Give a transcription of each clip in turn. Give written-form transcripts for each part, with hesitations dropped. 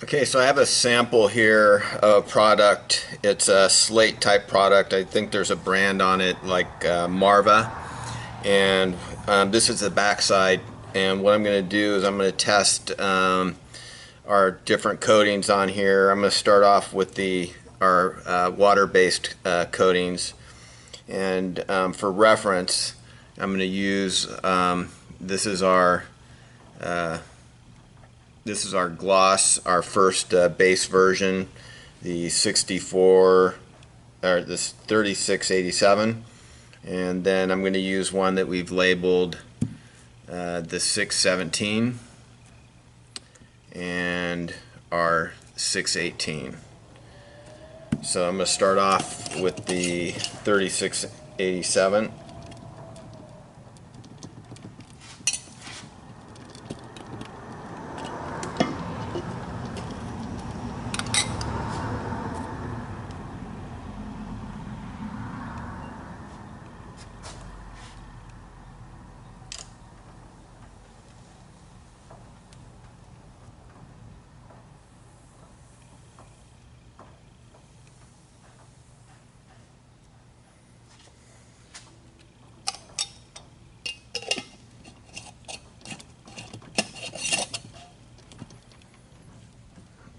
Okay, so I have a sample here of product. It's a slate type product. I think there's a brand on it like Marva. And this is the backside. And what I'm going to do is I'm going to test our different coatings on here. I'm going to start off with our water-based coatings. And for reference, I'm going to use, this is our gloss, our first base version, the 64 or this 3687, and then I'm going to use one that we've labeled the 617 and our 618. So I'm going to start off with the 3687.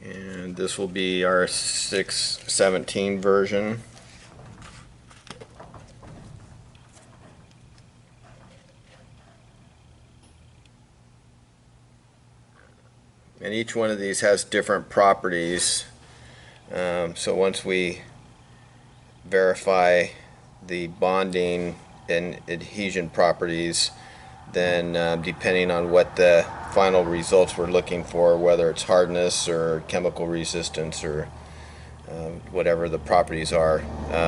And this will be our 617 version. And each one of these has different properties. So once we verify the bonding and adhesion properties, then depending on what the final results we're looking for, whether it's hardness or chemical resistance or whatever the properties are,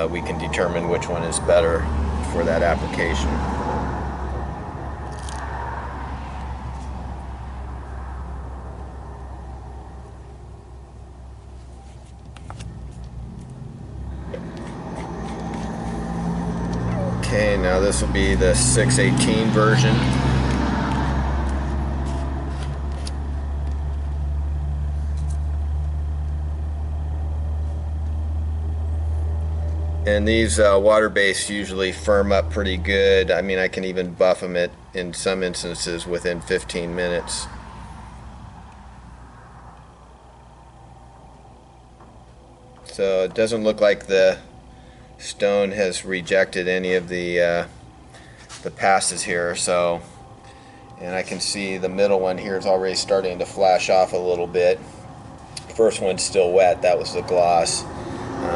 we can determine which one is better for that application. Okay, now this will be the 618 version. And these water-based usually firm up pretty good. I mean, I can even buff them in some instances within 15 minutes. So it doesn't look like the stone has rejected any of the passes here. So, and I can see the middle one here is already starting to flash off a little bit. First one's still wet. That was the gloss.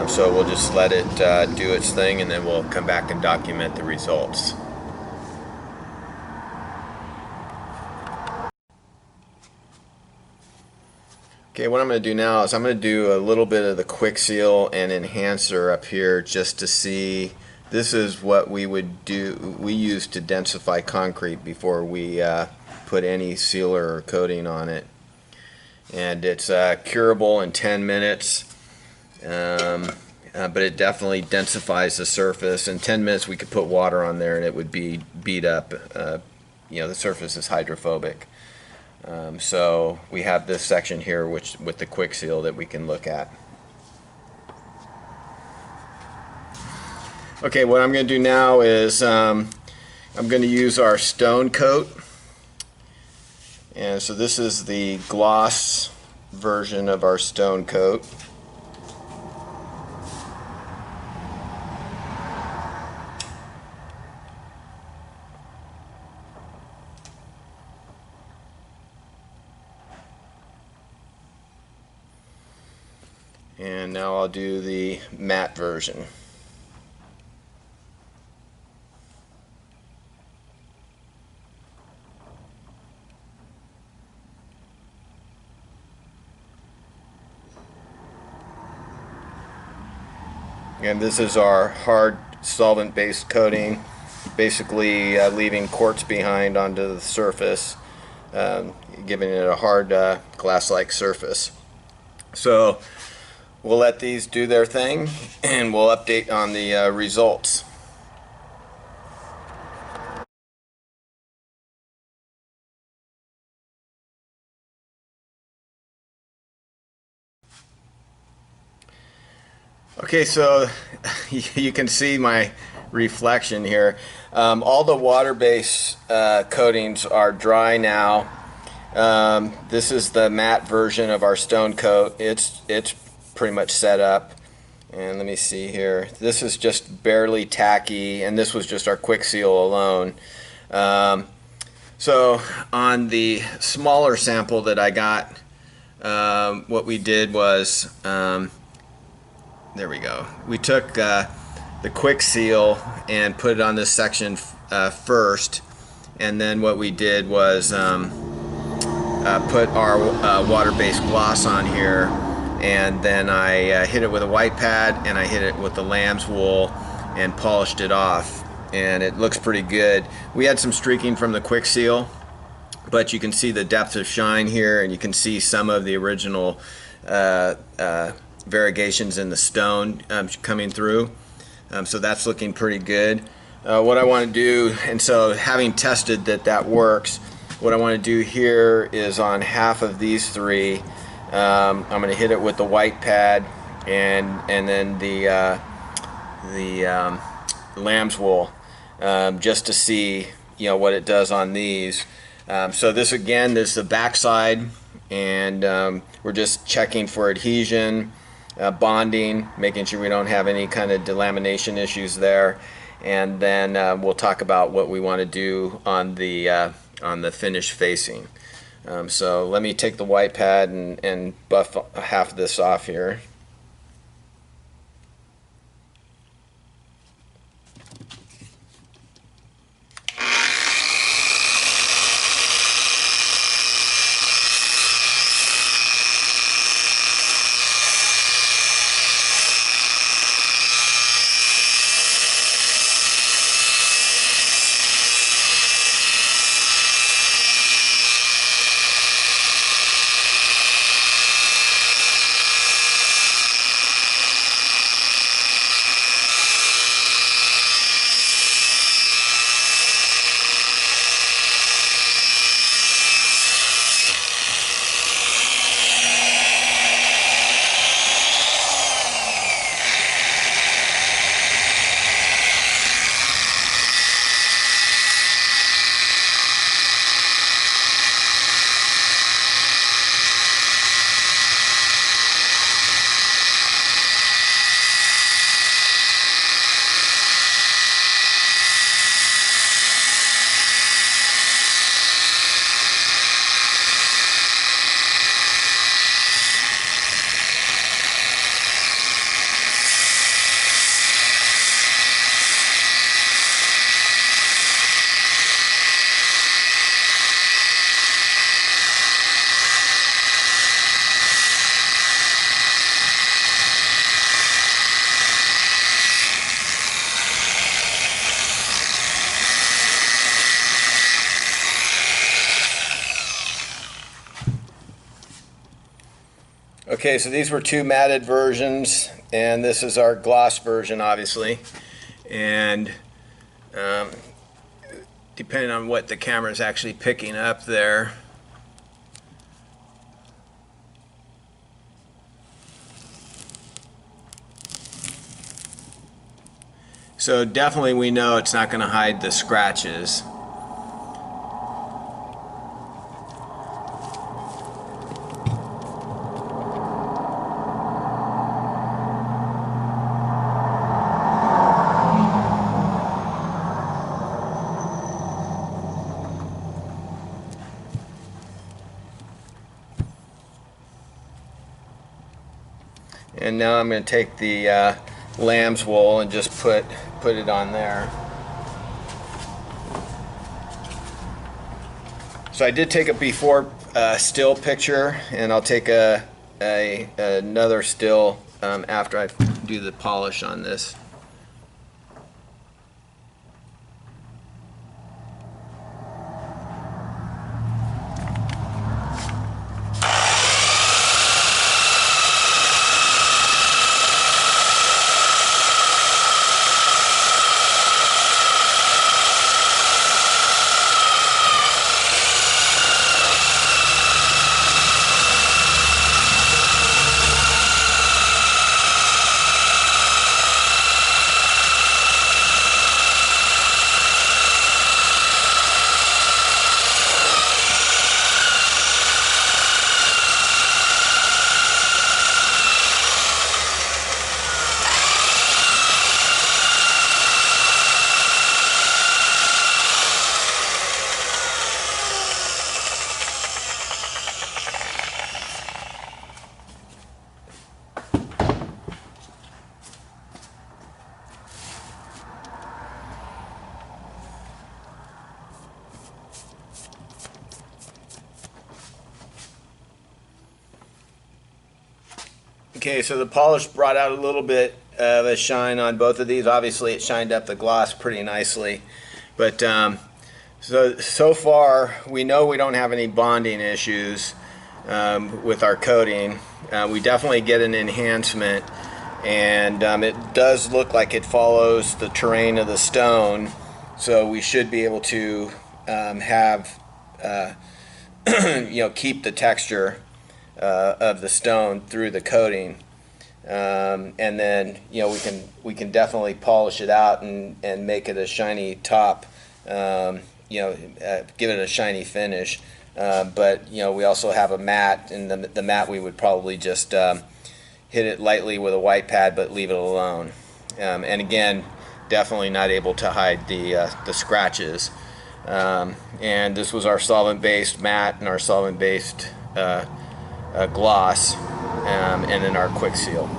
So we'll just let it do its thing, and then we'll come back and document the results. Okay, what I'm going to do now is I'm going to do a little bit of the quick seal and enhancer up here just to see. This is what we would do. We use to densify concrete before we put any sealer or coating on it. And it's curable in 10 minutes. But it definitely densifies the surface. In 10 minutes we could put water on there and it would be beat up. The surface is hydrophobic. So we have this section here with the quick seal that we can look at. Okay, what I'm going to do now is I'm going to use our stone coat. And so this is the gloss version of our stone coat. And now I'll do the matte version. And this is our hard solvent-based coating, basically leaving quartz behind onto the surface, giving it a hard glass-like surface. So we'll let these do their thing, and we'll update on the results. Okay, so you can see my reflection here. All the water-based coatings are dry now. This is the matte version of our stone coat. It's pretty much set up. And let me see here. This is just barely tacky, and this was just our quick seal alone. So on the smaller sample that I got, what we did was, there we go. We took the quick seal and put it on this section first, and then what we did was put our water-based gloss on here, and then I hit it with a white pad, and I hit it with the lamb's wool and polished it off, and it looks pretty good. We had some streaking from the quick seal, but you can see the depth of shine here, and you can see some of the original variegations in the stone coming through. So that's looking pretty good. What I want to do, and so having tested that works, what I want to do here is on half of these three, I'm going to hit it with the white pad and then the lamb's wool, just to see what it does on these. So this again, this is the backside, and we're just checking for adhesion, bonding, making sure we don't have any kind of delamination issues there, and then we'll talk about what we want to do on the finished facing. So let me take the white pad and buff half of this off here. Okay, so these were two matted versions, and this is our gloss version, obviously. And depending on what the camera is actually picking up there, so definitely we know it's not going to hide the scratches. And now I'm going to take the lamb's wool and just put it on there. So I did take a before still picture, and I'll take another still after I do the polish on this. Okay, so the polish brought out a little bit of a shine on both of these. Obviously, it shined up the gloss pretty nicely. But so far, we know we don't have any bonding issues with our coating. We definitely get an enhancement, and it does look like it follows the terrain of the stone. So we should be able to have, keep the texture of the stone through the coating, and then we can definitely polish it out and make it a shiny top, give it a shiny finish. But we also have a matte, and the matte we would probably just hit it lightly with a white pad, but leave it alone. And again, definitely not able to hide the scratches. And this was our solvent-based matte and our solvent-based gloss, and then our quick seal.